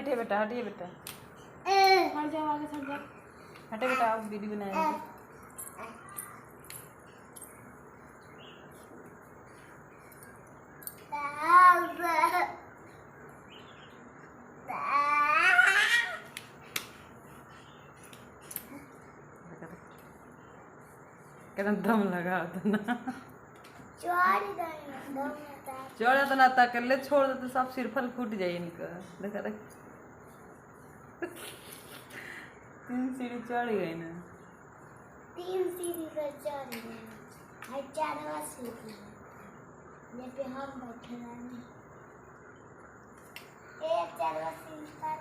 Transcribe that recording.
हटे बेटा, हटिए बेटा, हट जाओ आगे, हट जाओ। हटे बेटा, आप वीडियो बनाएंगे। कहना दम लगा तो ना चढ़ तो ना तक ले छोड़ दे तो सब सिरफल फूट जाए इनका। देखा देख 3 सीढ़ी चढ़ गई ना। 3 सीढ़ी पर चढ़ गए, 4वां सीढ़ी ये पे हम बैठे हैं। 4वां सीढ़ी पर